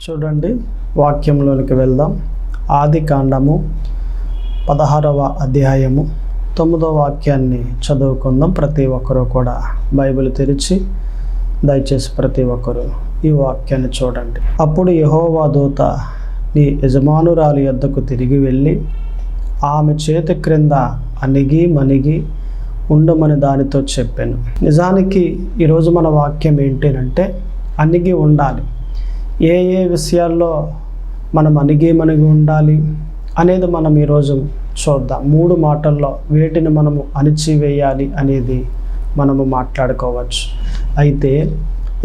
చూడండి, వాక్యంలోనికి వెళ్దాం. ఆది కాండము 16వ అధ్యాయము 9వ వాక్యాన్ని చదువుకుందాం. ప్రతి ఒక్కరూ కూడా బైబిల్ తెరిచి దయచేసి ప్రతి ఒక్కరూ ఈ వాక్యాన్ని చూడండి. అప్పుడు యెహోవా దూత నీ యజమానురాలి యొద్దకు తిరిగి వెళ్ళి ఆమె చేతి క్రింద అణిగి మణిగి ఉండమని దానితో చెప్పాను. నిజానికి ఈరోజు మన వాక్యం ఏంటంటే అణిగి ఉండాలి. ఏ ఏ విషయాల్లో మనం అణిగి ఉండాలి అనేది మనం ఈరోజు చూద్దాం. 3 మాటల్లో వేటిని మనము అణిచివేయాలి అనేది మనము మాట్లాడుకోవచ్చు. అయితే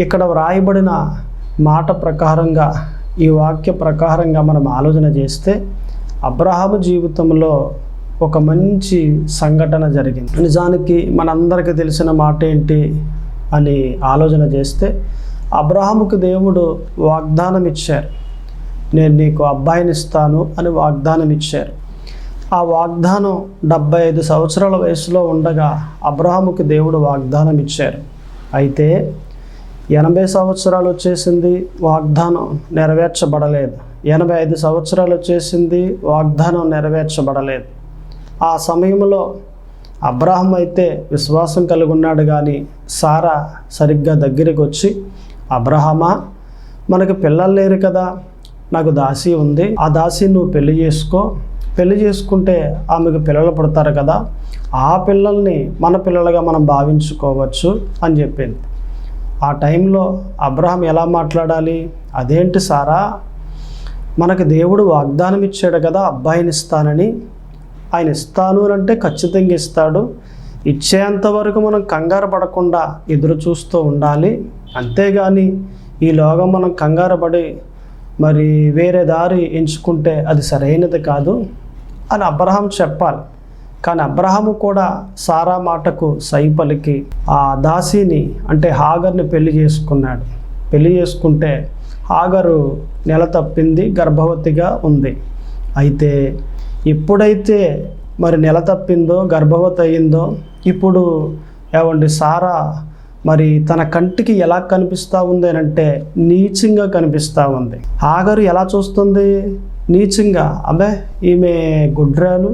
ఇక్కడ వ్రాయబడిన మాట ప్రకారంగా, ఈ వాక్య ప్రకారంగా మనం ఆలోచన చేస్తే అబ్రహాము జీవితంలో ఒక మంచి సంఘటన జరిగింది. నిజానికి మనందరికీ తెలిసిన మాట ఏంటి అని ఆలోచన చేస్తే, అబ్రహాముకు దేవుడు వాగ్దానం ఇచ్చారు. నేను నీకు అబ్బాయిని ఇస్తాను అని వాగ్దానం ఇచ్చారు. ఆ వాగ్దానం 75 సంవత్సరాల వయసులో ఉండగా అబ్రహాముకు దేవుడు వాగ్దానం ఇచ్చారు. అయితే 80 సంవత్సరాలు వచ్చేసింది, వాగ్దానం నెరవేర్చబడలేదు. 85 సంవత్సరాలు వచ్చేసింది, వాగ్దానం నెరవేర్చబడలేదు. ఆ సమయంలో అబ్రహాం అయితే విశ్వాసం కలిగి ఉన్నాడు, కానీ సారా సరిగ్గా దగ్గరికి వచ్చి, అబ్రహామా, మనకు పిల్లలు లేరు కదా, నాకు దాసి ఉంది, ఆ దాసి నువ్వు పెళ్లి చేసుకో, పెళ్లి చేసుకుంటే ఆమెకు పిల్లలు పుడతారు కదా, ఆ పిల్లల్ని మన పిల్లలుగా మనం భావించుకోవచ్చు అని చెప్పింది. ఆ టైంలో అబ్రహాం ఎలా మాట్లాడాలి? అదేంటి సారా, మనకు దేవుడు వాగ్దానం ఇచ్చాడు కదా అబ్బాయిని ఇస్తానని, ఆయన ఇస్తాను అంటే ఖచ్చితంగా ఇస్తాడు, ఇచ్చేంత వరకు మనం కంగారు పడకుండా ఎదురు చూస్తూ ఉండాలి, అంతేగాని ఈలోగా మనం కంగారు పడి మరి వేరే దారి ఎంచుకుంటే అది సరైనది కాదు అని అబ్రహాం చెప్పాలి. కానీ అబ్రహాము కూడా సారా మాటకు సై పలికి ఆ దాసిని అంటే హాగర్ని పెళ్లి చేసుకున్నాడు. పెళ్లి చేసుకుంటే హాగరు నెల తప్పింది, గర్భవతిగా ఉంది. అయితే ఎప్పుడైతే మరి నెల తప్పిందో, గర్భవతి అయిందో, ఇప్పుడు ఏమండి సారా మరి తన కంటికి ఎలా కనిపిస్తూ ఉంది అంటే నీచంగా కనిపిస్తూ ఉంది. హాగరు ఎలా చూస్తుంది? నీచంగా. అబ్బే, ఈమె గుడ్రాలు,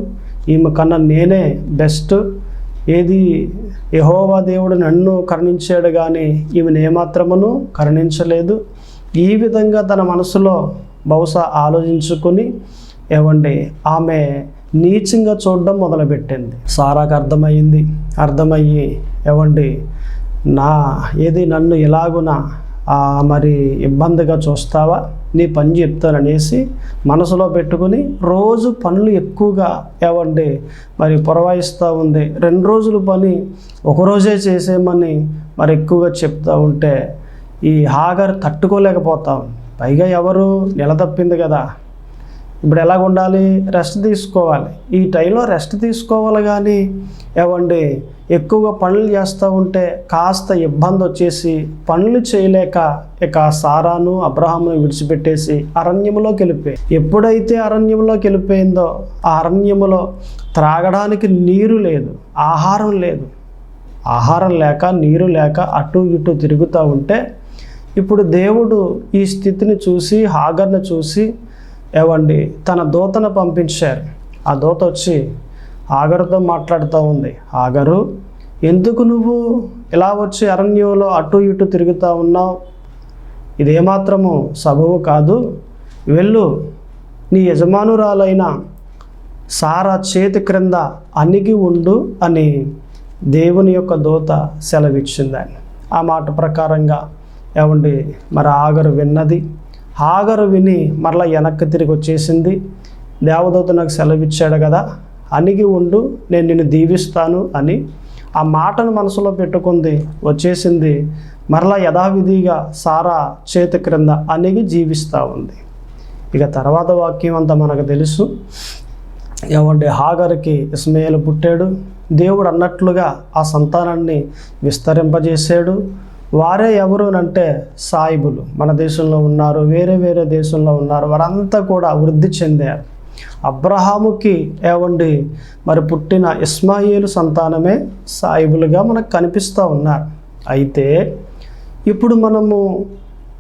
ఈమె కన్నా నేనే బెస్ట్, ఏది యెహోవా దేవుడు నన్ను కరుణించాడు కానీ ఈమెను ఏమాత్రమును కరుణించలేదు. ఈ విధంగా తన మనసులో బహుశా ఆలోచించుకుని ఏమండి ఆమె నీచంగా చూడడం మొదలుపెట్టింది. సారాకు అర్థమయ్యి ఏమండి నన్ను ఇలాగున మరి ఇబ్బందిగా చూస్తావా, నీ పని చెప్తాననేసి మనసులో పెట్టుకుని రోజు పనులు ఎక్కువగా ఏమండి మరి పురవాయిస్తూ ఉంది. 2 రోజులు పని ఒకరోజే చేసేయమని మరి ఎక్కువగా చెప్తూ ఉంటే ఈ హాగర్ తట్టుకోలేకపోతాం. పైగా ఎవరు నెల తప్పింది కదా, ఇప్పుడు ఎలాగ ఉండాలి? రెస్ట్ తీసుకోవాలి. ఈ టైంలో రెస్ట్ తీసుకోవాలి, కానీ ఏమండి ఎక్కువగా పనులు చేస్తూ ఉంటే కాస్త ఇబ్బంది వచ్చేసి పనులు చేయలేక ఇక సారాను అబ్రహామును విడిచిపెట్టేసి అరణ్యంలోకి వెళ్ళిపోయి, ఎప్పుడైతే అరణ్యంలోకి వెళ్ళిపోయిందో ఆ అరణ్యములో త్రాగడానికి నీరు లేదు, ఆహారం లేదు. ఆహారం లేక నీరు లేక అటు ఇటు తిరుగుతూ ఉంటే ఇప్పుడు దేవుడు ఈ స్థితిని చూసి హాగర్ను చూసి ఏవండి తన దూతను పంపించారు. ఆ దూత వచ్చి హాగరుతో మాట్లాడుతూ ఉంది. హాగరు, ఎందుకు నువ్వు ఇలా వచ్చి అరణ్యంలో అటు ఇటు తిరుగుతూ ఉన్నావు? ఇదేమాత్రము సబబు కాదు. వెళ్ళు, నీ యజమానురాలైన సారా చేతి క్రింద అణిగి ఉండు అని దేవుని యొక్క దూత సెలవిచ్చిందని. ఆ మాట ప్రకారంగా ఏమండి మరి హాగరు విన్నది. హాగరు విని మరలా వెనక్కి తిరిగి వచ్చేసింది. దేవదూత నాకు సెలవిచ్చాడు కదా, అణిగి ఉండు, నేను నిన్ను దీవిస్తాను అని ఆ మాటను మనసులో పెట్టుకుంది, వచ్చేసింది. మరలా యథావిధిగా సారా చేతి క్రింద అణిగి జీవిస్తూ ఉంది. ఇక తర్వాత వాక్యం అంతా మనకు తెలుసు. ఏమంటే హాగరుకి ఇస్మాయేలు పుట్టాడు. దేవుడు అన్నట్లుగా ఆ సంతానాన్ని విస్తరింపజేశాడు. వారే ఎవరు అంటే సాయిబులు. మన దేశంలో ఉన్నారు, వేరే వేరే దేశంలో ఉన్నారు, వారంతా కూడా వృద్ధి చెందారు. అబ్రహాముకి ఏవండి మరి పుట్టిన ఇస్మాయిలు సంతానమే సాయిబులుగా మనకు కనిపిస్తూ ఉన్నారు. అయితే ఇప్పుడు మనము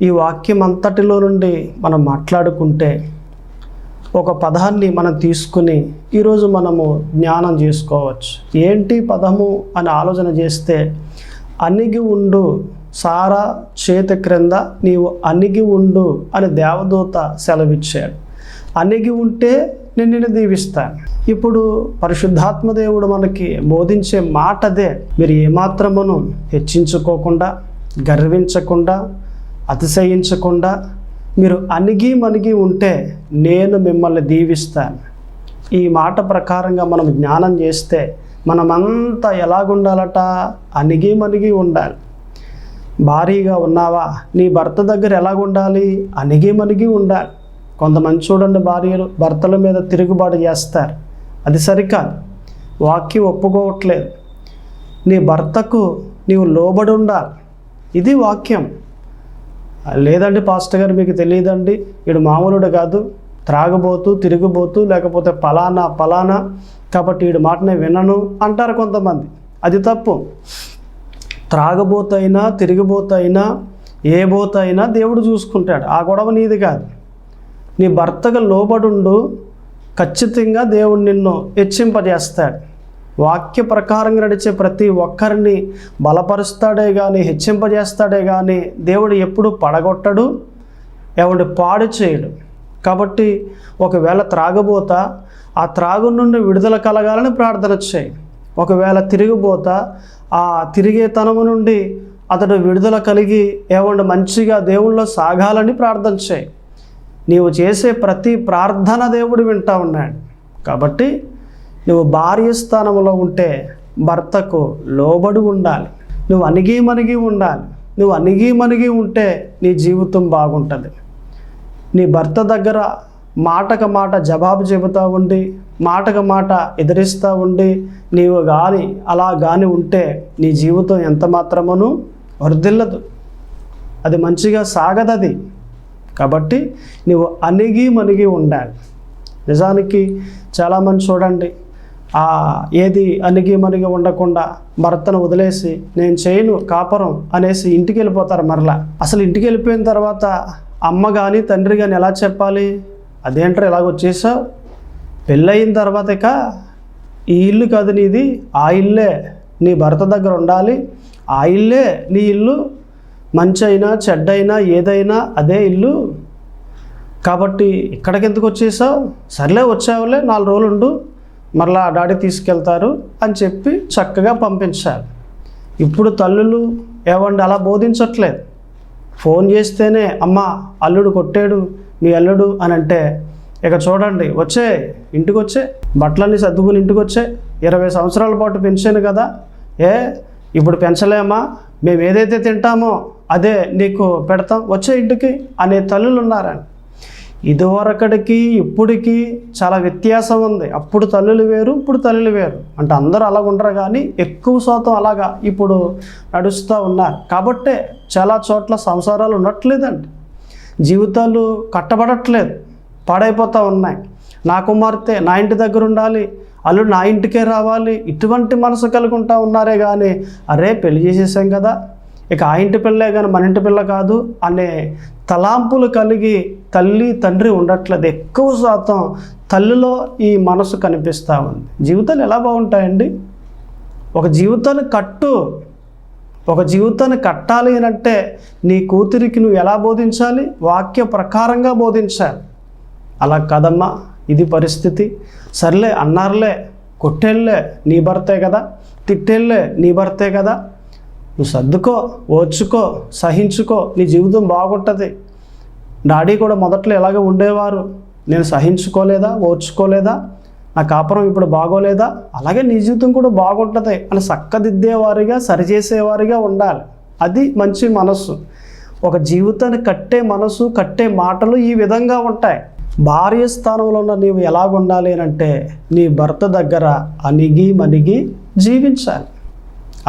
ఈ వాక్యం అంతటిలో నుండి మనం మాట్లాడుకుంటే ఒక పదాన్ని మనం తీసుకుని ఈరోజు మనము జ్ఞానం చేసుకోవచ్చు. ఏంటి పదము అని ఆలోచన చేస్తే, అణిగి ఉండు, సారా చేతి క్రింద నీవు అణిగి ఉండు అని దేవదూత సెలవిచ్చాడు. అణిగి ఉంటే నేను నిన్ను దీవిస్తాను. ఇప్పుడు పరిశుద్ధాత్మ దేవుడు మనకి బోధించే మాట అదే. మీరు ఏమాత్రమును హెచ్చించుకోకుండా, గర్వించకుండా, అతిశయించకుండా మీరు అణిగి మణిగి ఉంటే నేను మిమ్మల్ని దీవిస్తాను. ఈ మాట ప్రకారంగా మనం జ్ఞానం చేస్తే మనమంతా ఎలాగుండాలట? అణిగి మణిగి ఉండాలి. భారీగా ఉన్నావా? నీ భర్త దగ్గర ఎలాగుండాలి? అణిగి మణిగి ఉండాలి. కొంతమంది చూడండి, భార్యలు భర్తల మీద తిరుగుబాటు చేస్తారు. అది సరికాదు. వాక్యం ఒప్పుకోవట్లేదు. నీ భర్తకు నీవు లోబడి ఉండాలి. ఇది వాక్యం. లేదండి పాస్టర్ గారు, మీకు తెలియదండి, వీడు మామూలుడు కాదు, త్రాగబోతూ తిరిగిపోతూ లేకపోతే పలానా కాబట్టి వీడి మాట నేను వినను అంటారు కొంతమంది. అది తప్పు. త్రాగబోతైనా తిరిగిపోతైనా ఏ బోతైనా దేవుడు చూసుకుంటాడు. ఆ గొడవ నీది కాదు. నీ భర్తగా లోబడుండు, ఖచ్చితంగా దేవుడు నిన్ను హెచ్చింపజేస్తాడు. వాక్య ప్రకారంగా నడిచే ప్రతి ఒక్కరిని బలపరుస్తాడే కానీ, హెచ్చింపజేస్తాడే కానీ దేవుడు ఎప్పుడు పడగొట్టడు, ఎవడు పాడు చేయడు. కాబట్టి ఒకవేళ త్రాగబోతా ఆ త్రాగు నుండి విడుదల కలగాలని ప్రార్థన చేయి. ఒకవేళ తిరిగిపోతా ఆ తిరిగేతనము నుండి అతడు విడుదల కలిగి ఏమంటే మంచిగా దేవుళ్ళో సాగాలని ప్రార్థన చేయి. నీవు చేసే ప్రతి ప్రార్థన దేవుడు వింటా ఉన్నాడు. కాబట్టి నువ్వు భార్య స్థానంలో ఉంటే భర్తకు లోబడి ఉండాలి. నువ్వు అణిగి మణిగి ఉండాలి. నువ్వు అణిగి మణిగి ఉంటే నీ జీవితం బాగుంటుంది. నీ భర్త దగ్గర మాటకు మాట జవాబు చెబుతూ ఉండి, మాటకు మాట ఎదిరిస్తూ ఉండి నీవు కానీ అలా కానీ ఉంటే నీ జీవితం ఎంత మాత్రమును వర్ధిల్లదు. అది మంచిగా సాగదది. కాబట్టి నువ్వు అణిగి మణిగి ఉండాలి. నిజానికి చాలామంది చూడండి, ఏది అణిగి మణిగి ఉండకుండా భర్తను వదిలేసి నేను చేయను కాపురం అనేసి ఇంటికి వెళ్ళిపోతారు. మరలా అసలు ఇంటికి వెళ్ళిపోయిన తర్వాత అమ్మ కానీ తండ్రి కానీ ఎలా చెప్పాలి? అదేంటారు ఎలాగొచ్చేసావు? పెళ్ళయిన తర్వాత ఇక ఈ ఇల్లు కాదు నీది, ఆ ఇల్లే నీ భర్త దగ్గర ఉండాలి, ఆ ఇల్లే నీ ఇల్లు, మంచి అయినా చెడ్డైనా ఏదైనా అదే ఇల్లు. కాబట్టి ఇక్కడికి ఎందుకు వచ్చేసావు? సర్లే వచ్చావులే, 4 రోజులు ఉండు, మరలా డాడీ తీసుకెళ్తారు అని చెప్పి చక్కగా పంపించాలి. ఇప్పుడు తల్లులు ఏమండి అలా బోధించట్లేదు. ఫోన్ చేస్తేనే అమ్మ అల్లుడు కొట్టాడు, మీ అల్లుడు అని అంటే ఇక చూడండి, వచ్చే ఇంటికి వచ్చే బట్టలన్నీ సర్దుకుని ఇంటికి వచ్చే, 20 సంవత్సరాల పాటు పెంచాను కదా, ఇప్పుడు పెంచలేమా? మేము ఏదైతే తింటామో అదే నీకు పెడతాం, వచ్చే ఇంటికి అనే తల్లులు ఉన్నారని. ఇదివరకటికి ఇప్పటికి చాలా వ్యత్యాసం ఉంది. అప్పుడు తల్లులు వేరు, ఇప్పుడు తల్లులు వేరు. అంటే అందరూ అలాగ ఉండరు కానీ ఎక్కువ శాతం అలాగా ఇప్పుడు నడుస్తూ ఉన్నారు. కాబట్టే చాలా చోట్ల సంసారాలు ఉండట్లేదండి, జీవితాలు కట్టబడట్లేదు, పాడైపోతూ ఉన్నాయి. నా కుమార్తె నా ఇంటి దగ్గర ఉండాలి, అల్లుడు నా ఇంటికే రావాలి, ఇటువంటి మనసు కలుగుంటూ ఉన్నారే కానీ అరే పెళ్లి చేసేసాం కదా, ఇక ఆ ఇంటి పిల్లే కానీ మన ఇంటి పిల్ల కాదు అనే తలాంపులు కలిగి తల్లి తండ్రి ఉండట్లేదు. ఎక్కువ శాతం తల్లిలో ఈ మనసు కనిపిస్తూ ఉంది. జీవితాలు ఎలా బాగుంటాయండి? ఒక జీవితాన్ని కట్టాలి అని అంటే నీ కూతురికి నువ్వు ఎలా బోధించాలి? వాక్య ప్రకారంగా బోధించాలి. అలా కదమ్మా, ఇది పరిస్థితి, సర్లే అన్నారులే, కొట్టేళ్ళే నీ భర్తే కదా, తిట్టేళ్ళే నీ భర్తే కదా, నువ్వు సర్దుకో, ఓర్చుకో, సహించుకో, నీ జీవితం బాగుంటుంది. డాడీ కూడా మొదట్లో ఎలాగ ఉండేవారు, నేను సహించుకోలేదా, ఓర్చుకోలేదా, నా కాపురం ఇప్పుడు బాగోలేదా, అలాగే నీ జీవితం కూడా బాగుంటుంది అని చక్కదిద్దేవారిగా, సరిచేసేవారిగా ఉండాలి. అది మంచి మనస్సు. ఒక జీవితాన్ని కట్టే మనసు, కట్టే మాటలు ఈ విధంగా ఉంటాయి. భార్య స్థానంలో ఉన్న నీవు ఎలాగుండాలి అని అంటే నీ భర్త దగ్గర అణిగి మణిగి జీవించాలి.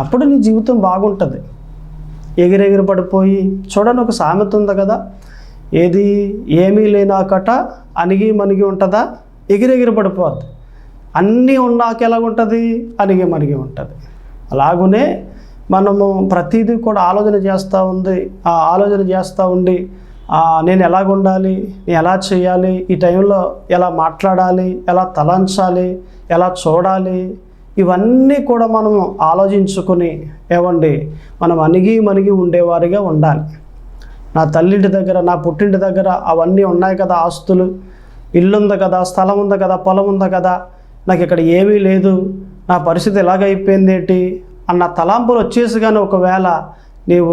అప్పుడు నీ జీవితం బాగుంటుంది. ఎగిరెగిరి పడిపోయి చూడండి, ఒక సామెత ఉంది కదా, ఏమీ లేనాకట అణిగి మణిగి ఉంటుందా? ఎగిరెగిరి పడిపోద్ది. అన్నీ ఉన్నాక ఎలాగుంటుంది? అణిగి మణిగి ఉంటుంది. అలాగునే మనము ప్రతిదీ కూడా ఆలోచన చేస్తూ ఉండి నేను ఎలాగుండాలి, నేను ఎలా చేయాలి, ఈ టైంలో ఎలా మాట్లాడాలి, ఎలా తలంచాలి, ఎలా చూడాలి, ఇవన్నీ కూడా మనము ఆలోచించుకుని మనం మణిగి ఉండేవారిగా ఉండాలి. నా తల్లింటి దగ్గర, నా పుట్టింటి దగ్గర అవన్నీ ఉన్నాయి కదా, ఆస్తులు, ఇల్లు ఉంది కదా, స్థలం ఉంది కదా, పొలం ఉంది కదా, నాకు ఇక్కడ ఏమీ లేదు, నా పరిస్థితి ఎలాగైపోయింది ఏంటి అన్న తలాంపులు వచ్చేసి కానీ ఒకవేళ నీవు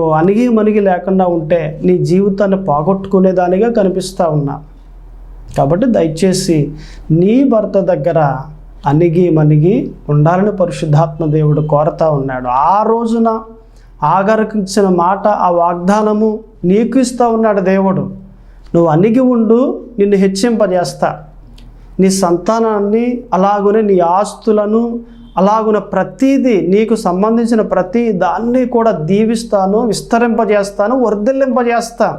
మణిగి లేకుండా ఉంటే నీ జీవితాన్ని పోగొట్టుకునేదానిగా కనిపిస్తూ ఉన్నా. కాబట్టి దయచేసి నీ భర్త దగ్గర మణిగి ఉండాలని పరిశుద్ధాత్మ దేవుడు కోరుతూ ఉన్నాడు. ఆ రోజున ఆగరుకు ఇచ్చిన మాట, ఆ వాగ్దానము నీకు ఇస్తూ ఉన్నాడు దేవుడు. నువ్వు అణిగి ఉండు, నిన్ను హెచ్చింపజేస్తా, నీ సంతానాన్ని అలాగునే నీ ఆస్తులను అలాగున ప్రతీదీ నీకు సంబంధించిన ప్రతి దాన్ని కూడా దీవిస్తాను, విస్తరింపజేస్తాను, వర్ధిల్లింపజేస్తాను.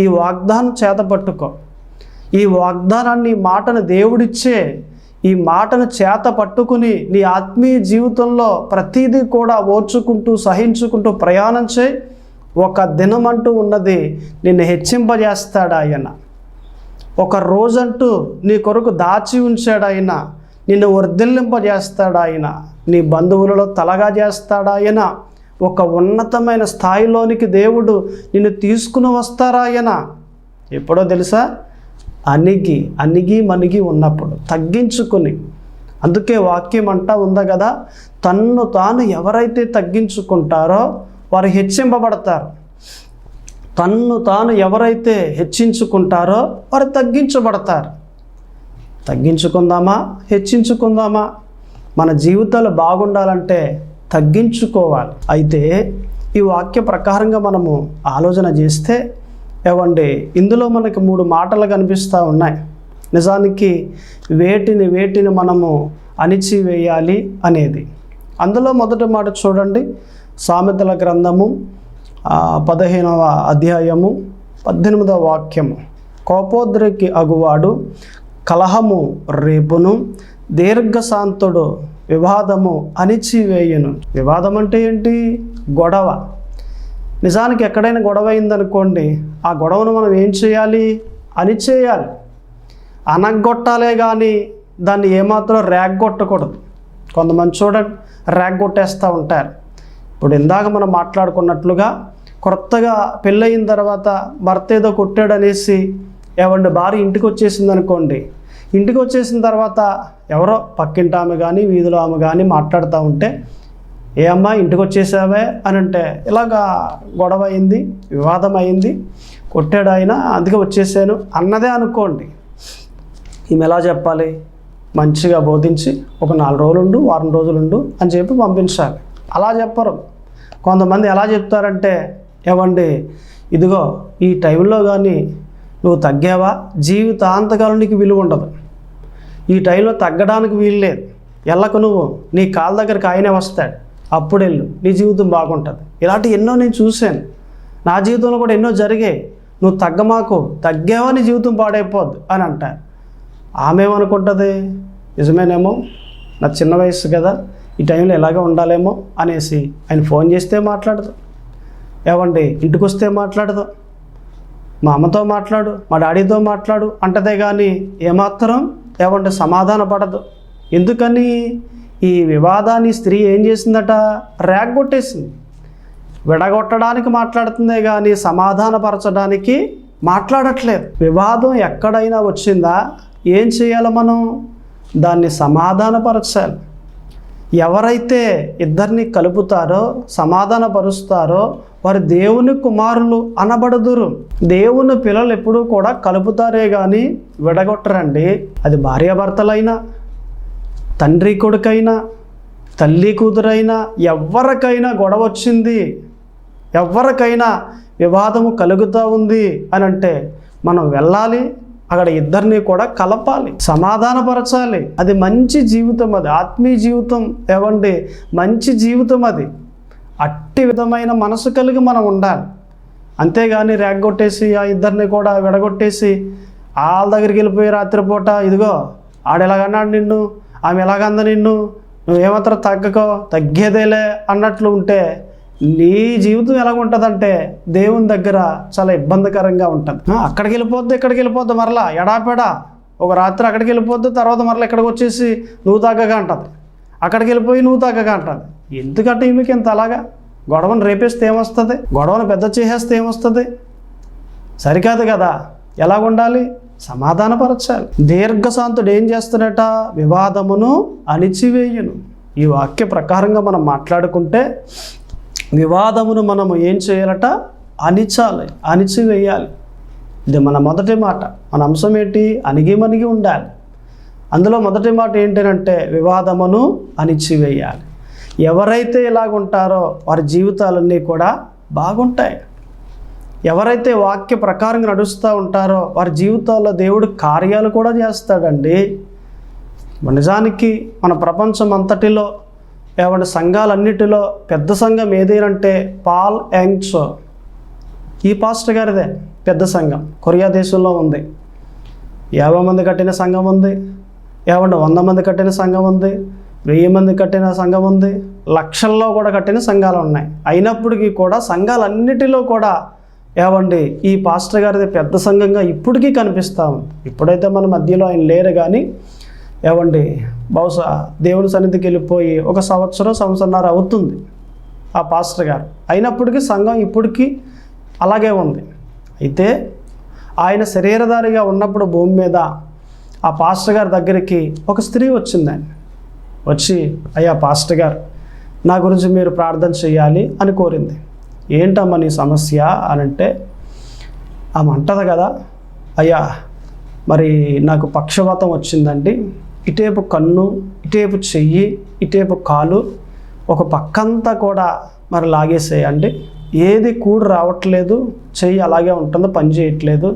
ఈ వాగ్దానం చేతపట్టుకో. ఈ వాగ్దానాన్ని, మాటను దేవుడిచ్చే ఈ మాటను చేత పట్టుకుని నీ ఆత్మీయ జీవితంలో ప్రతీదీ కూడా ఓర్చుకుంటూ సహించుకుంటూ ప్రయాణం చేయి. ఒక దినమంటూ ఉన్నది నిన్ను హెచ్చింపజేస్తాడు ఆయన. ఒక రోజంటూ నీ కొరకు దాచి ఉంచాడు ఆయన. నిన్ను వర్ధిల్లింపజేస్తాడు ఆయన. నీ బంధువులలో తలగా చేస్తాడు ఆయన. ఒక ఉన్నతమైన స్థాయిలోనికి దేవుడు నిన్ను తీసుకుని వస్తారా ఆయన. ఎప్పుడో తెలుసా? మణిగి ఉన్నప్పుడు తగ్గించుకుని. అందుకే వాక్యం అంటా ఉందా కదా, తన్ను తాను ఎవరైతే తగ్గించుకుంటారో వారు హెచ్చింపబడతారు. తన్ను తాను ఎవరైతే హెచ్చించుకుంటారో వారు తగ్గించబడతారు. తగ్గించుకుందామా, హెచ్చించుకుందామా? మన జీవితాలు బాగుండాలంటే తగ్గించుకోవాలి. అయితే ఈ వాక్య ప్రకారంగా మనము ఆలోచన చేస్తే ఇందులో మనకి 3 మాటలు కనిపిస్తూ ఉన్నాయి. నిజానికి వేటిని మనము అణిచివేయాలి అనేది. అందులో మొదటి మాట చూడండి, సామెతల గ్రంథము 15వ అధ్యాయము 18వ వాక్యము. కోపోద్రేకి అగువాడు కలహము రేపును, దీర్ఘశాంతుడు వివాదము అణిచివేయును. వివాదం అంటే ఏంటి? గొడవ. నిజానికి ఎక్కడైనా గొడవ అయిందనుకోండి, ఆ గొడవను మనం ఏం చేయాలి? అణిచేయాలి, అనగొట్టాలే కానీ దాన్ని ఏమాత్రం రేగ్గొట్టకూడదు. కొంతమంది చూడండి, రేగ్గొట్టేస్తూ ఉంటారు. ఇప్పుడు ఇందాక మనం మాట్లాడుకున్నట్లుగా కొత్తగా పెళ్ళయిన తర్వాత భర్త ఏదో కొట్టాడు అనేసి భార్య ఇంటికి వచ్చేసింది అనుకోండి. ఇంటికి వచ్చేసిన తర్వాత ఎవరో పక్కింటి ఆమె కానీ వీధిలో ఆమె కానీ మాట్లాడుతూ ఉంటే, ఏ అమ్మా ఇంటికి వచ్చేసావే అని అంటే, ఇలాగా గొడవ అయింది, వివాదం అయింది, కొట్టాడు ఆయన, అందుకే వచ్చేసాను అన్నదే అనుకోండి. ఈమె ఎలా చెప్పాలి? మంచిగా బోధించి ఒక 4 రోజులుండు, వారం రోజులుండు అని చెప్పి పంపించాలి. అలా చెప్పరు. కొంతమంది ఎలా చెప్తారంటే, ఇదిగో ఈ టైంలో కానీ నువ్వు తగ్గావా జీవితాంతకాలం నీకు విలువ ఉండదు. ఈ టైంలో తగ్గడానికి వీలు లేదు. ఎల్లకు నువ్వు నీ కాళ్ళ దగ్గరికి ఆయనే వస్తాడు, అప్పుడు వెళ్ళు, నీ జీవితం బాగుంటుంది. ఇలాంటి ఎన్నో నేను చూశాను. నా జీవితంలో కూడా ఎన్నో జరిగాయి. నువ్వు తగ్గమాకు, తగ్గావా నీ జీవితం పాడైపోద్దు అని అంటారు. ఆమె ఏమనుకుంటుంది? నిజమేనేమో, నా చిన్న వయసు కదా, ఈ టైంలో ఎలాగ ఉండాలేమో అనేసి ఆయన ఫోన్ చేస్తే మాట్లాడదు, ఇంటికి వస్తే మాట్లాడదు, మా అమ్మతో మాట్లాడు, మా డాడీతో మాట్లాడు అంటదే కానీ ఏమాత్రం సమాధాన పడదు. ఎందుకని? ఈ వివాదాన్ని స్త్రీ ఏం చేసిందట? రేగ్గొట్టేసింది. విడగొట్టడానికి మాట్లాడుతుందే కానీ సమాధానపరచడానికి మాట్లాడట్లేదు. వివాదం ఎక్కడైనా వచ్చిందా ఏం చేయాలి? మనం దాన్ని సమాధానపరచాలి. ఎవరైతే ఇద్దరిని కలుపుతారో, సమాధానపరుస్తారో వారు దేవుని కుమారులు అనబడుదురు. దేవుని పిల్లలు ఎప్పుడూ కూడా కలుపుతారే కానీ విడగొట్టరండి. అది భార్యాభర్తలైనా, తండ్రి కొడుకైనా, తల్లి కూతురైనా, ఎవరికైనా గొడవ వచ్చింది, ఎవరికైనా వివాదము కలుగుతూ ఉంది అని అంటే మనం వెళ్ళాలి, అక్కడ ఇద్దరిని కూడా కలపాలి, సమాధానపరచాలి. అది మంచి జీవితం, అది ఆత్మీయ జీవితం. మంచి జీవితం అది. అట్టి విధమైన మనసు కలిగి మనం ఉండాలి. అంతేగాని రేగ్గొట్టేసి ఆ ఇద్దరిని కూడా విడగొట్టేసి వాళ్ళ దగ్గరికి వెళ్ళిపోయి రాత్రిపూట, ఇదిగో ఆడు ఎలాగన్నాడు నిన్ను, ఆమె ఎలాగంద నిన్ను నువ్వేమాత్రం తగ్గేదేలే అన్నట్లు ఉంటే నీ జీవితం ఎలా ఉంటుందంటే దేవుని దగ్గర చాలా ఇబ్బందికరంగా ఉంటుంది. అక్కడికి వెళ్ళిపోద్ది మరలా ఎడాపెడా ఒక రాత్రి అక్కడికి వెళ్ళిపోద్ది, తర్వాత మరలా ఇక్కడికి వచ్చేసి నువ్వు తగ్గగా అంటుంది, అక్కడికి వెళ్ళిపోయి నువ్వు తగ్గగా అంటుంది. ఎందుకంటే ఈమెకి ఇంత అలాగా గొడవను రేపేస్తే ఏమొస్తుంది, గొడవను పెద్ద చేసేస్తే ఏమొస్తుంది? సరికాదు కదా. ఎలా ఉండాలి? సమాధానపరచాలి. దీర్ఘశాంతుడు ఏం చేస్తున్నట? వివాదమును అణిచివేయును. ఈ వాక్య ప్రకారంగా మనం మాట్లాడుకుంటే వివాదమును మనము ఏం చేయాలట? అణిచివేయాలి. ఇది మన మొదటి మాట. మన అంశం ఏంటి? అణిగిమణిగి ఉండాలి. అందులో మొదటి మాట ఏంటంటే వివాదమును అణిచివేయాలి. ఎవరైతే ఇలాగుంటారో వారి జీవితాలన్నీ కూడా బాగుంటాయి. ఎవరైతే వాక్య ప్రకారంగా నడుస్తూ ఉంటారో వారి జీవితాల్లో దేవుడు కార్యాలు కూడా చేస్తాడండి. నిజానికి మన ప్రపంచం అంతటిలో సంఘాలన్నిటిలో పెద్ద సంఘం ఏదేనంటే పాల్ యాంగ్చో, ఈ పాస్టర్ గారిదే పెద్ద సంఘం. కొరియా దేశంలో ఉంది. 50 మంది కట్టిన సంఘం ఉంది, 100 మంది కట్టిన సంఘం ఉంది, 1000 మంది కట్టిన సంఘం ఉంది, లక్షల్లో కూడా కట్టిన సంఘాలు ఉన్నాయి. అయినప్పటికీ కూడా సంఘాలన్నిటిలో కూడా ఈ పాస్టర్ గారిది పెద్ద సంఘంగా ఇప్పటికీ కనిపిస్తూ ఉంది. ఇప్పుడైతే మన మధ్యలో ఆయన లేరు, కానీ బహుశా దేవుని సన్నిధికి వెళ్ళిపోయి 1 సంవత్సరంన్నర అవుతుంది ఆ పాస్టర్ గారు. అయినప్పటికీ సంఘం ఇప్పటికీ అలాగే ఉంది. అయితే ఆయన శరీరధారిగా ఉన్నప్పుడు భూమి మీద ఆ పాస్టర్ గారి దగ్గరికి ఒక స్త్రీ వచ్చిందండి. వచ్చి, అయ్యా పాస్టర్ గారు, నా గురించి మీరు ప్రార్థన చేయాలి అని కోరింది. ఏంటమ్మా నీ సమస్య అని అంటే, ఆమె అంటది కదా, అయ్యా మరి నాకు పక్షవాతం వచ్చిందండి. ఇటేపు కన్ను, ఇటేపు చెయ్యి, ఇటేపు కాలు, ఒక పక్కంతా కూడా మరి లాగేసేయండి. ఏది కూడి రావట్లేదు, చెయ్యి అలాగే ఉంటుంది, పని చేయట్లేదు.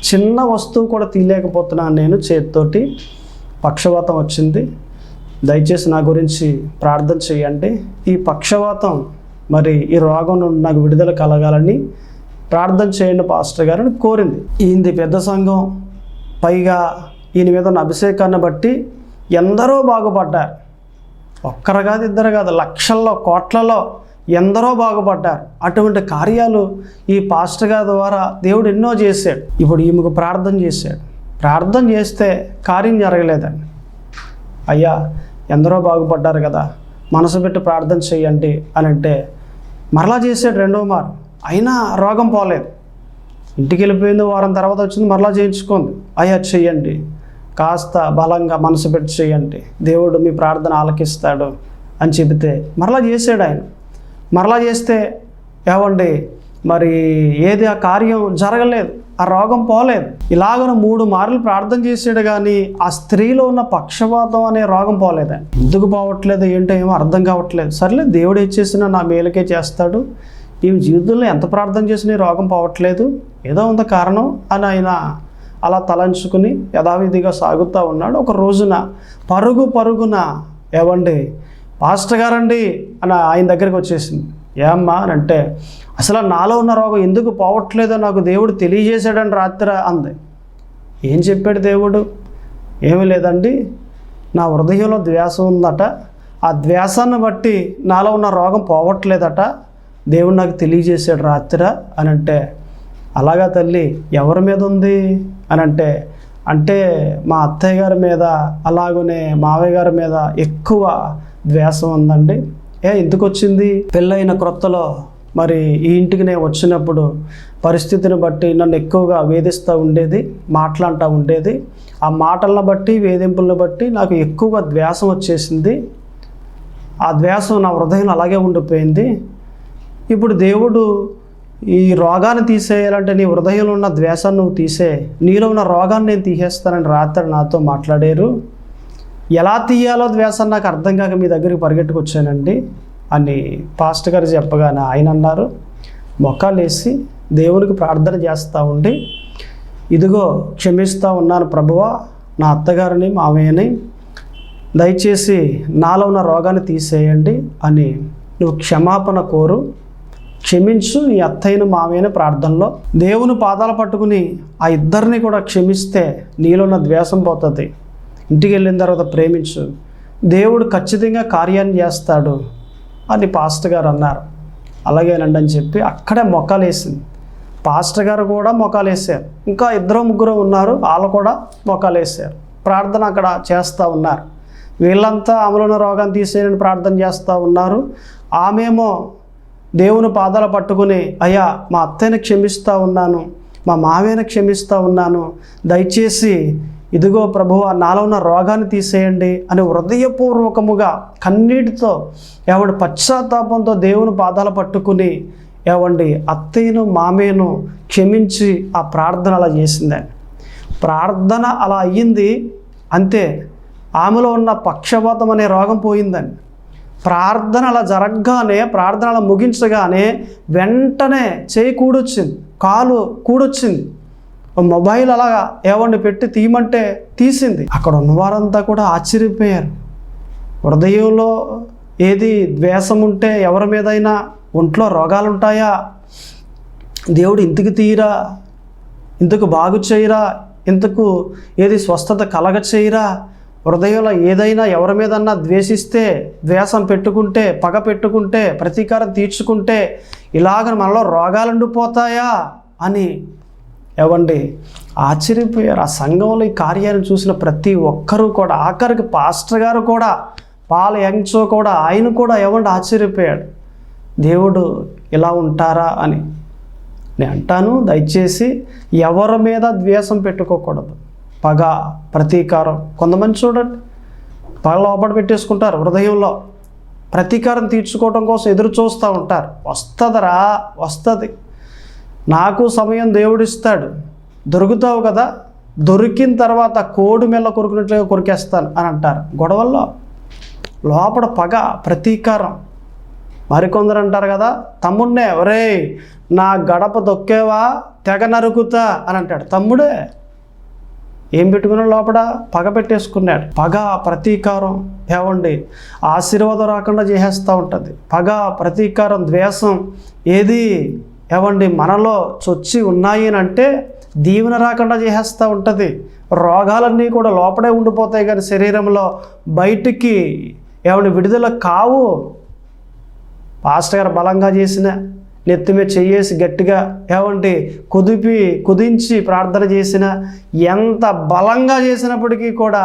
చిన్న వస్తువు కూడా తీయలేకపోతున్నాను నేను చేతితోటి. పక్షవాతం వచ్చింది, దయచేసి నా గురించి ప్రార్థన చేయండి. ఈ పక్షవాతం మరి ఈ రోగం నుండి నాకు విడుదల కలగాలని ప్రార్థన చేయండి పాస్టర్ గారు అని కోరింది. ఈయనది పెద్ద సంఘం, పైగా ఈయన మీద ఉన్న అభిషేకాన్ని బట్టి ఎందరో బాగుపడ్డారు. ఒక్కరు కాదు, ఇద్దరు కాదు, లక్షల్లో కోట్లలో ఎందరో బాగుపడ్డారు. అటువంటి కార్యాలు ఈ పాస్టర్ గారి ద్వారా దేవుడు ఎన్నో చేశాడు. ఇప్పుడు ఈమెకు ప్రార్థన చేశాడు. ప్రార్థన చేస్తే కార్యం జరగలేదండి. అయ్యా ఎందరో బాగుపడ్డారు కదా, మనసు పెట్టి ప్రార్థన చేయండి అని అంటే మరలా చేశాడు 2వ మారు. అయినా రోగం పోలేదు. ఇంటికి వెళ్ళిపోయింది, వారం తర్వాత వచ్చింది, మరలా చేయించుకుంది. అయ్యా చెయ్యండి, కాస్త బలంగా మనసు పెట్టి చేయండి, దేవుడు మీ ప్రార్థన ఆలకిస్తాడు అని చెబితే మరలా చేశాడు ఆయన. మరలా చేస్తే మరి ఏది ఆ కార్యం జరగలేదు, ఆ రోగం పోలేదు. ఇలాగను 3 మార్లు ప్రార్థన చేసాడు, కానీ ఆ స్త్రీలో ఉన్న పక్షవాతం అనే రోగం పోలేదండి. ఎందుకు పోవట్లేదు ఏంటో ఏమో అర్థం కావట్లేదు. సర్లే, దేవుడు ఏం చేసినా నా మేలుకే చేస్తాడు. ఈ జీవితంలో ఎంత ప్రార్థన చేసినా ఈ రోగం పోవట్లేదు, ఏదో ఉంది కారణం అని ఆయన అలా తలంచుకుని యథావిధిగా సాగుతూ ఉన్నాడు. ఒక రోజున పరుగున పాస్టర్ గారండి అని ఆయన దగ్గరికి వచ్చేసింది. ఏమ్మా అని అంటే, అసలు నాలో ఉన్న రోగం ఎందుకు పోవట్లేదో నాకు దేవుడు తెలియజేశాడని రాత్రి అంది. ఏం చెప్పాడు దేవుడు? ఏమీ లేదండి, నా హృదయంలో ద్వేషం ఉందట, ఆ ద్వేషాన్ని బట్టి నాలో ఉన్న రోగం పోవట్లేదట, దేవుడు నాకు తెలియజేశాడు రాత్రి అని అంటే, అలాగా తల్లి, ఎవరి మీద ఉంది అని అంటే మా అత్తయ్య గారి మీద, అలాగనే మావయ్య గారి మీద ఎక్కువ ద్వేషం ఉందండి. ఎందుకు వచ్చింది? పెళ్ళైన క్రొత్తలో మరి ఈ ఇంటికి నేను వచ్చినప్పుడు పరిస్థితిని బట్టి నన్ను ఎక్కువగా వేధిస్తూ ఉండేది, మాట్లాడుతూ ఉండేది. ఆ మాటలను బట్టి, వేధింపులను బట్టి నాకు ఎక్కువగా ద్వేషం వచ్చేసింది. ఆ ద్వేషం నా హృదయంలో అలాగే ఉండిపోయింది. ఇప్పుడు దేవుడు ఈ రోగాన్ని తీసేయాలంటే నీ హృదయంలో ఉన్న ద్వేషాన్ని నువ్వు తీసే, నీలో ఉన్న రోగాన్ని నేను తీసేస్తానని రాత్రి నాతో మాట్లాడారు. ఎలా తీయాలో ద్వేషాన్ని నాకు అర్థం కాక మీ దగ్గరికి పరిగెట్టుకొచ్చానండి అని పాస్టర్ గారు చెప్పగానే ఆయన అన్నారు, మొక్కాలేసి దేవునికి ప్రార్థన చేస్తూ ఉండి, ఇదిగో క్షమిస్తూ ఉన్నాను ప్రభువా, నా అత్తగారిని మామయ్యని, దయచేసి నాలో ఉన్న రోగాన్ని తీసేయండి అని నువ్వు క్షమాపణ కోరు, క్షమించు నీ అత్తయ్యను మామయ్యని ప్రార్థనలో దేవుని పాదాలు పట్టుకుని ఆ ఇద్దరిని కూడా క్షమిస్తే నీలో ఉన్న ద్వేషం పోతుంది. ఇంటికి వెళ్ళిన తర్వాత ప్రేమించు, దేవుడు ఖచ్చితంగా కార్యాన్ని చేస్తాడు అని పాస్టర్ గారు అన్నారు. అలాగేనండి అని చెప్పి అక్కడే మొక్కలు వేసింది. పాస్టర్ గారు కూడా మొక్కలు వేసారు. ఇంకా 2-3 ఉన్నారు, వాళ్ళు కూడా మొక్కలు వేసారు. ప్రార్థన అక్కడ చేస్తూ ఉన్నారు. వీళ్ళంతా ఆమెలో ఉన్న రోగాన్ని తీసేయని ప్రార్థన చేస్తూ ఉన్నారు. ఆమెమో దేవుని పాదాలు పట్టుకుని, అయ్యా మా అత్తయ్యని క్షమిస్తూ ఉన్నాను, మా మావయ్యని క్షమిస్తూ ఉన్నాను, దయచేసి ఇదిగో ప్రభువా నాలో ఉన్న రోగాన్ని తీసేయండి అని హృదయపూర్వకముగా కన్నీటితో పశ్చాత్తాపంతో దేవుని పాదాలు పట్టుకుని అత్తయ్యను మామయ్యను క్షమించి ఆ ప్రార్థన అలా చేసిందని. ప్రార్థన అలా అయ్యింది అంతే. ఆమెలో ఉన్న పక్షపాతం అనే రోగం పోయిందని. ప్రార్థన అలా జరగగానే, ప్రార్థన అలా ముగించగానే వెంటనే చేయి కూడొచ్చింది, కాలు కూడొచ్చింది. మొబైల్ అలాగా పెట్టి తీయమంటే తీసింది. అక్కడ ఉన్నవారంతా కూడా ఆశ్చర్యపోయారు. హృదయంలో ఏది ద్వేషం ఉంటే ఎవరి మీదైనా ఒంట్లో రోగాలు ఉంటాయా? దేవుడు ఇంతకు తీయరా, ఇంతకు బాగు చేయరా, ఇంతకు ఏది స్వస్థత కలగ చేయరా? హృదయంలో ఏదైనా ఎవరి మీదన్నా ద్వేషిస్తే, ద్వేషం పెట్టుకుంటే, పగ పెట్టుకుంటే, ప్రతీకారం తీర్చుకుంటే ఇలాగ మనలో రోగాలు ఉండిపోతాయా అని ఆశ్చర్యపోయారు. ఆ సంఘంలో ఈ కార్యాన్ని చూసిన ప్రతి ఒక్కరూ కూడా, ఆఖరికి పాస్టర్ గారు కూడా, పాల్ యంగ్చో కూడా, ఆయన కూడా ఆశ్చర్యపోయాడు. దేవుడు ఇలా ఉంటారా అని. నేను అంటాను, దయచేసి ఎవరి మీద ద్వేషం పెట్టుకోకూడదు. పగ, ప్రతీకారం. కొంతమంది చూడండి, పగ లోపల పెట్టేసుకుంటారు, హృదయంలో ప్రతీకారం తీర్చుకోవడం కోసం ఎదురు చూస్తూ ఉంటారు. వస్తుందరా, వస్తుంది, నాకు సమయం దేవుడిస్తాడు, దొరుకుతావు కదా, దొరికిన తర్వాత కోడి మెల్ల కొరుకున్నట్లుగా కొరికేస్తాను అని అంటారు. గొడవల్లో లోపల పగ, ప్రతీకారం. మరికొందరు అంటారు కదా, తమ్ముడినే, ఒరేయ్ నా గడప దొక్కేవా తెగ నరుకుతా అని అంటాడు. తమ్ముడే ఏం పెట్టుకున్నాడు? లోపల పగ పెట్టేసుకున్నాడు. పగ, ప్రతీకారం ఆశీర్వాదం రాకుండా చేసేస్తూ ఉంటుంది. పగ, ప్రతీకారం, ద్వేషం ఏది మనలో చొచ్చి ఉన్నాయి అని అంటే దీవెన రాకుండా చేసేస్తూ ఉంటుంది. రోగాలన్నీ కూడా లోపడే ఉండిపోతాయి కానీ శరీరంలో బయటికి విడుదల కావు. పాస్టర్ గారు బలంగా చేసిన, నెత్తి మీద చెయ్యేసి గట్టిగా కుదించి ప్రార్థన చేసిన, ఎంత బలంగా చేసినప్పటికీ కూడా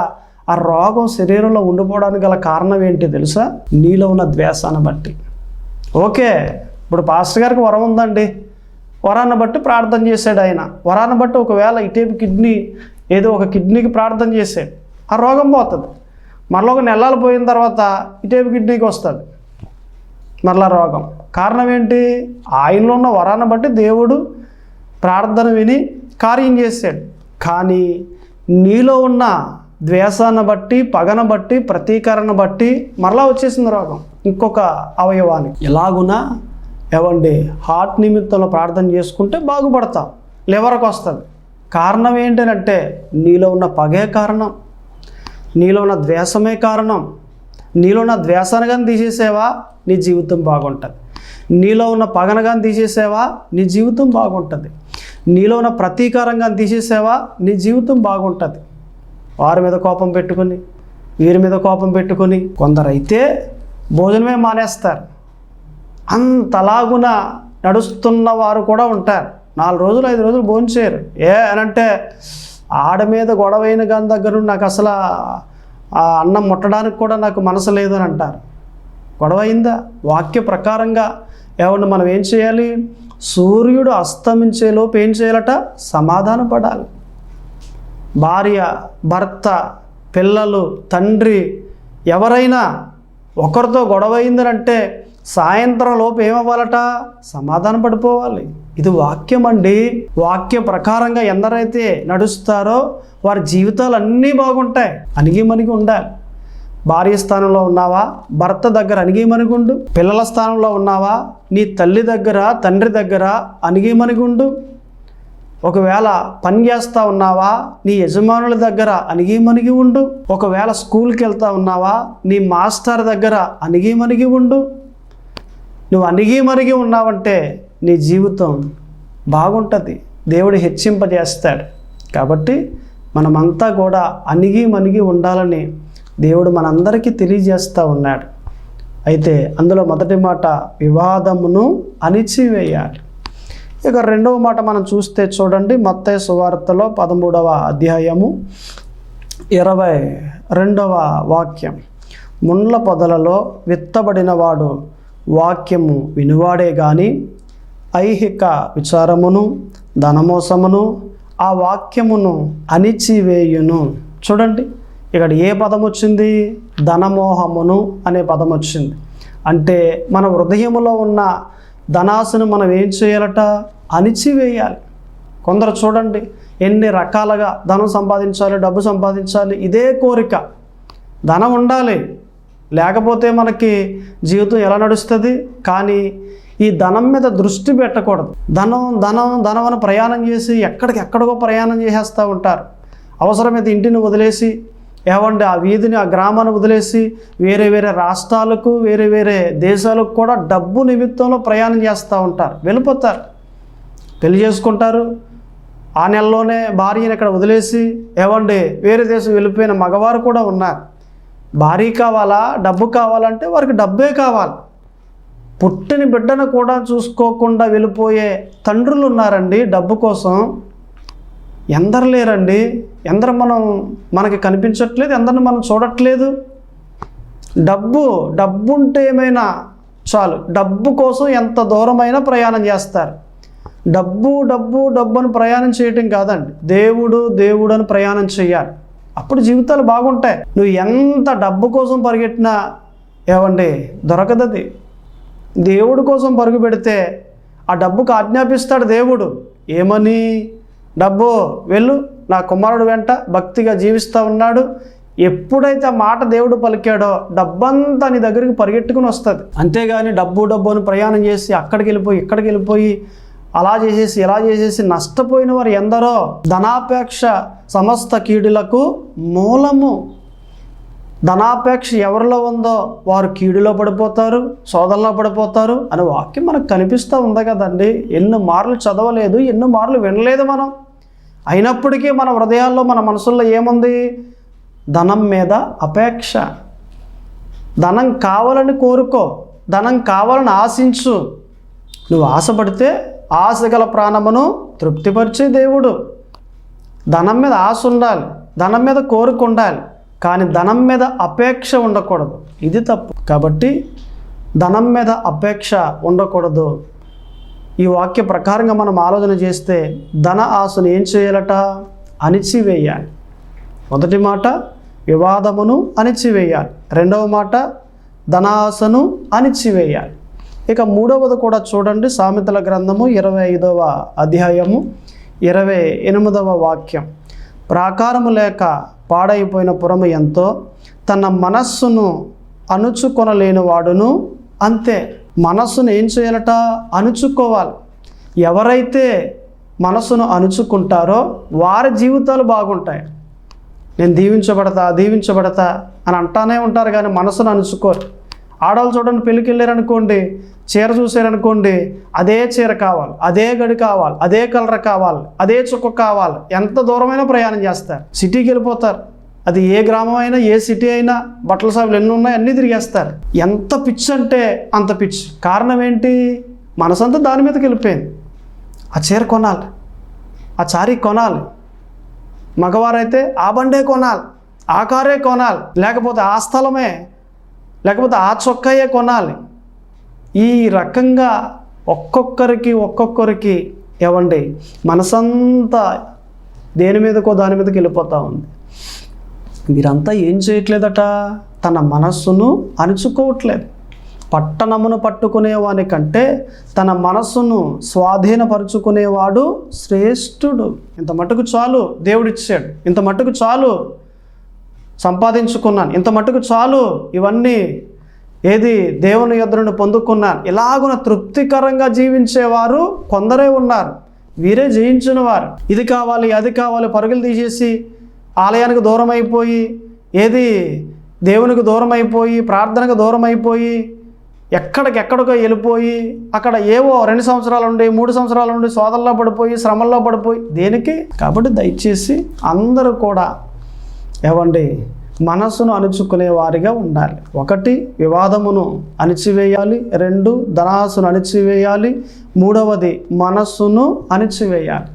ఆ రోగం శరీరంలో ఉండిపోవడానికి గల కారణం ఏంటి తెలుసా? నీలో ఉన్న ద్వేషాన్ని బట్టి. ఓకే, ఇప్పుడు పాస్టర్ గారికి వరం ఉందండి, వరాన్ని బట్టి ప్రార్థన చేశాడు ఆయన. వరాన్ని బట్టి ఒకవేళ ఇటేపు కిడ్నీ ఒక కిడ్నీకి ప్రార్థన చేశాడు, ఆ రోగం పోతుంది. మరలా ఒక నెలలు పోయిన తర్వాత ఇటేపు కిడ్నీకి వస్తుంది మరలా రోగం. కారణం ఏంటి? ఆయనలో ఉన్న వరాన్ని బట్టి దేవుడు ప్రార్థన విని కార్యం చేశాడు. కానీ నీలో ఉన్న ద్వేషాన్ని బట్టి, పగను బట్టి, ప్రతీకరణ బట్టి మరలా వచ్చేసింది రోగం ఇంకొక అవయవానికి. ఎలాగునా హార్ట్ నిమిత్తంలో ప్రార్థన చేసుకుంటే బాగుపడతాం, లివర్కి వస్తుంది. కారణం ఏంటంటే నీలో ఉన్న పగే కారణం, నీలో ఉన్న ద్వేషమే కారణం. నీలో ఉన్న ద్వేషాన్ని కానీ తీసేసేవా నీ జీవితం బాగుంటుంది. నీలో ఉన్న పగను కానీ తీసేసేవా నీ జీవితం బాగుంటుంది. నీలో ఉన్న ప్రతీకారం కానీ తీసేసేవా నీ జీవితం బాగుంటుంది. వారి మీద కోపం పెట్టుకుని, వీరి మీద కోపం పెట్టుకుని కొందరైతే భోజనమే మానేస్తారు. అంతలాగున నడుస్తున్న వారు కూడా ఉంటారు. 4 రోజులు 5 రోజులు భోజనం చేయరు. అనంటే ఆడ మీద గొడవైన గాని దగ్గర నుండి నాకు అసలు ఆ అన్నం ముట్టడానికి కూడా నాకు మనసు లేదు అని అంటారు. గొడవ అయిందా? వాక్య ప్రకారంగా మనం ఏం చేయాలి? సూర్యుడు అస్తమించేలోపు ఏం చేయాలట? సమాధాన పడాలి. భార్య, భర్త, పిల్లలు, తండ్రి ఎవరైనా ఒకరితో గొడవ అయిందనంటే సాయంత్రం లోపు ఏమవ్వాలట? సమాధానం పడిపోవాలి. ఇది వాక్యం అండి. వాక్య ప్రకారంగా ఎందరైతే నడుస్తారో వారి జీవితాలు అన్నీ బాగుంటాయి. అణిగిమణిగి ఉండాలి. భార్య స్థానంలో ఉన్నావా? భర్త దగ్గర అణిగిమణిగి ఉండు. పిల్లల స్థానంలో ఉన్నావా? నీ తల్లి దగ్గర, తండ్రి దగ్గర అణిగిమణిగి ఉండు. ఒకవేళ పని చేస్తూ ఉన్నావా? నీ యజమానుల దగ్గర అణిగిమణిగి ఉండు. ఒకవేళ స్కూల్కి వెళ్తూ ఉన్నావా? నీ మాస్టర్ దగ్గర అణిగిమణిగి ఉండు. నువ్వు అణిగిమణిగి ఉన్నావంటే నీ జీవితం బాగుంటుంది, దేవుడు హెచ్చింపజేస్తాడు. కాబట్టి మనమంతా కూడా అణిగిమణిగి ఉండాలని దేవుడు మనందరికీ తెలియజేస్తూ ఉన్నాడు. అయితే అందులో మొదటి మాట వివాదమును అణిచివేయాలి. ఇక రెండవ మాట మనం చూస్తే చూడండి, మత్తయి సువార్తలో 13వ అధ్యాయము 22వ వాక్యం. ముండ్ల పొదలలో విత్తబడిన వాడు వాక్యము వినువాడే గాని ఐహిక విచారమును ధనమోసమును ఆ వాక్యమును అణిచివేయును. చూడండి, ఇక్కడ ఏ పదం వచ్చింది? ధనమోహమును అనే పదం వచ్చింది. అంటే మన హృదయములో ఉన్న ధనాశను మనం ఏం చేయాలట? అణిచివేయాలి. కొందరు చూడండి, ఎన్ని రకాలుగా ధనం సంపాదించాలి, డబ్బు సంపాదించాలి, ఇదే కోరిక. ధనం ఉండాలి, లేకపోతే మనకి జీవితం ఎలా నడుస్తుంది? కానీ ఈ ధనం మీద దృష్టి పెట్టకూడదు. ధనం ధనం ధనం అని ప్రయాణం చేసి ఎక్కడికో ప్రయాణం చేసేస్తూ ఉంటారు. అవసరమైతే ఇంటిని వదిలేసి, ఏమంటే ఆ వీధిని, ఆ గ్రామాన్ని వదిలేసి వేరే వేరే రాష్ట్రాలకు, వేరే వేరే దేశాలకు కూడా డబ్బు నిమిత్తంలో ప్రయాణం చేస్తూ ఉంటారు. వెళ్ళిపోతారు, పెళ్లి చేసుకుంటారు. ఆ నెలలోనే భార్యని ఇక్కడ వదిలేసి ఏమండి వేరే దేశం వెళ్ళిపోయిన మగవారు కూడా ఉన్నారు. భార్య కావాలా, డబ్బు కావాలంటే వారికి డబ్బే కావాలి. పుట్టిన బిడ్డను కూడా చూసుకోకుండా వెళ్ళిపోయే తండ్రులు ఉన్నారండి డబ్బు కోసం. ఎందరు లేరండి? ఎందరు మనకి కనిపించట్లేదు, ఎందరిని మనం చూడట్లేదు. డబ్బు ఉంటే ఏమైనా చాలు, డబ్బు కోసం ఎంత దూరమైనా ప్రయాణం చేస్తారు. డబ్బు అని ప్రయాణం చేయటం కాదండి, దేవుడు అని ప్రయాణం చేయాలి. అప్పుడు జీవితాలు బాగుంటాయి. నువ్వు ఎంత డబ్బు కోసం పరిగెట్టినా ఏమండి దొరకదది. దేవుడు కోసం పరుగు పెడితే ఆ డబ్బుకు ఆజ్ఞాపిస్తాడు దేవుడు. ఏమని? డబ్బు వెళ్ళు, నా కుమారుడు వెంట భక్తిగా జీవిస్తూ ఉన్నాడు. ఎప్పుడైతే ఆ మాట దేవుడు పలికాడో డబ్బంతా నీ దగ్గరికి పరిగెట్టుకుని వస్తుంది. అంతేగాని డబ్బు అని ప్రయాణం చేసి ఇక్కడికి వెళ్ళిపోయి అలా చేసేసి ఇలా చేసేసి నష్టపోయిన వారు ఎందరో. ధనాపేక్ష సమస్త కీడులకు మూలము. ధనాపేక్ష ఎవరిలో ఉందో వారు కీడులో పడిపోతారు, శోధనలో పడిపోతారు అనే వాక్యం మనకు కనిపిస్తూ ఉంది కదండి. ఎన్ని మార్లు చదవలేదు, ఎన్ని మార్లు వినలేదు మనం. అయినప్పటికీ మన హృదయాల్లో, మన మనసుల్లో ఏముంది? ధనం మీద అపేక్ష. ధనం కావాలని కోరుకో, ధనం కావాలని ఆశించు. నువ్వు ఆశపడితే ఆశగల ప్రాణమును తృప్తిపరిచే దేవుడు. ధనం మీద ఆశ ఉండాలి, ధనం మీద కోరిక ఉండాలి, కానీ ధనం మీద అపేక్ష ఉండకూడదు. ఇది తప్పు. కాబట్టి ధనం మీద అపేక్ష ఉండకూడదు. ఈ వాక్య ప్రకారంగా మనం ఆలోచన చేస్తే ధన ఆశను ఏం చేయాలట? అణిచివేయాలి. మొదటి మాట వివాదమును అణిచివేయాలి. రెండవ మాట ధన ఆశను అణిచివేయాలి. ఇక మూడవది కూడా చూడండి, సామెతల గ్రంథము 25వ అధ్యాయము 28వ వాక్యం. ప్రాకారము లేక పాడైపోయిన పురము ఎంతో, తన మనస్సును అణుచుకొనలేని వాడును అంతే. మనస్సును ఏం చేయాలట? అణుచుకోవాలి. ఎవరైతే మనస్సును అణుచుకుంటారో వారి జీవితాలు బాగుంటాయి. నేను దీవించబడతా అని అంటానే ఉంటారు, కానీ మనసును అణుచుకోరు. ఆడవాళ్ళు చూడండి, పెళ్ళికి వెళ్ళారనుకోండి, చీర చూసారనుకోండి, అదే చీర కావాలి, అదే గడి కావాలి, అదే కలర్ కావాలి, అదే చుక్క కావాలి. ఎంత దూరమైనా ప్రయాణం చేస్తారు. సిటీకి వెళ్ళిపోతారు. అది ఏ గ్రామం అయినా, ఏ సిటీ అయినా, బట్టల షాపులు ఎన్ని ఉన్నాయి అన్నీ తిరిగేస్తారు. ఎంత పిచ్చి అంటే అంత పిచ్చి. కారణం ఏంటి? మనసంతా దాని మీదకి వెళ్ళిపోయింది. ఆ చీర కొనాలి, ఆ చారీ కొనాలి. మగవారైతే ఆ బండే కొనాలి, ఆ కారే కొనాలి, లేకపోతే ఆ స్థలమే, లేకపోతే ఆ చొక్కాయే కొనాలి. ఈ రకంగా ఒక్కొక్కరికి ఏమండి మనసంతా దాని మీదకి వెళ్ళిపోతూ ఉంది. వీరంతా ఏం చేయట్లేదట? తన మనస్సును అణుచుకోవట్లేదు. పట్టణమును పట్టుకునేవాని కంటే తన మనస్సును స్వాధీనపరుచుకునేవాడు శ్రేష్ఠుడు. ఇంత మట్టుకు చాలు దేవుడిచ్చాడు, ఇంత మట్టుకు చాలు సంపాదించుకున్నాను, ఇంత మట్టుకు చాలు ఇవన్నీ దేవుని యొద్ద నుండి పొందుకున్నాను. ఇలాగున తృప్తికరంగా జీవించేవారు కొందరే ఉన్నారు. వీరే జయించిన వారు. ఇది కావాలి, అది కావాలి పరుగులు తీసేసి ఆలయానికి దూరం అయిపోయి, దేవునికి దూరం అయిపోయి, ప్రార్థనకు దూరం అయిపోయి, ఎక్కడికో వెళ్ళిపోయి అక్కడ ఏవో 2 సంవత్సరాల నుండి 3 సంవత్సరాల నుండి శోధనలో పడిపోయి, శ్రమల్లో పడిపోయి, దేనికి? కాబట్టి దయచేసి అందరూ కూడా మనస్సును అణుచుకునే వారిగా ఉండాలి. 1 వివాదమును అణిచివేయాలి, 2 ధనాసును అణిచివేయాలి, 3వది మనస్సును అణిచివేయాలి.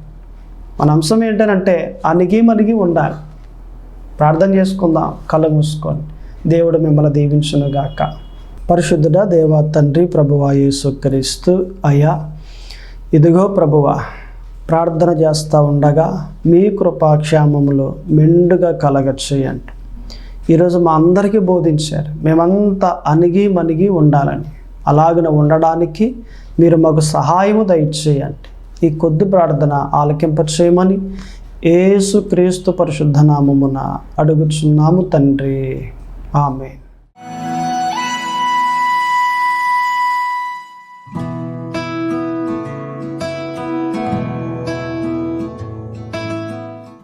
మన అంశం ఏంటంటే అణిగి ఉండాలి. ప్రార్థన చేసుకుందాం కళ్ళు మూసుకొని. దేవుడు మిమ్మల్ని దీవించునుగాక. పరిశుద్ధుడా దేవా తండ్రి, ప్రభువా యేసుక్రీస్తు అయ్యా, ఇదిగో ప్రభువా, ప్రార్థన చేస్తూ ఉండగా మీ కృపాక్షేమములు మెండుగా కలగచేయండి. ఈరోజు మా అందరికీ బోధించారు, మేమంతా అణిగి ఉండాలని. అలాగన ఉండడానికి మీరు మాకు సహాయము దయచేయండి. ఈ కొద్ది ప్రార్థన ఆలకింపచేయమని యేసుక్రీస్తు పరిశుద్ధ నామమున అడుగుచున్నాము తండ్రి. ఆమేన్.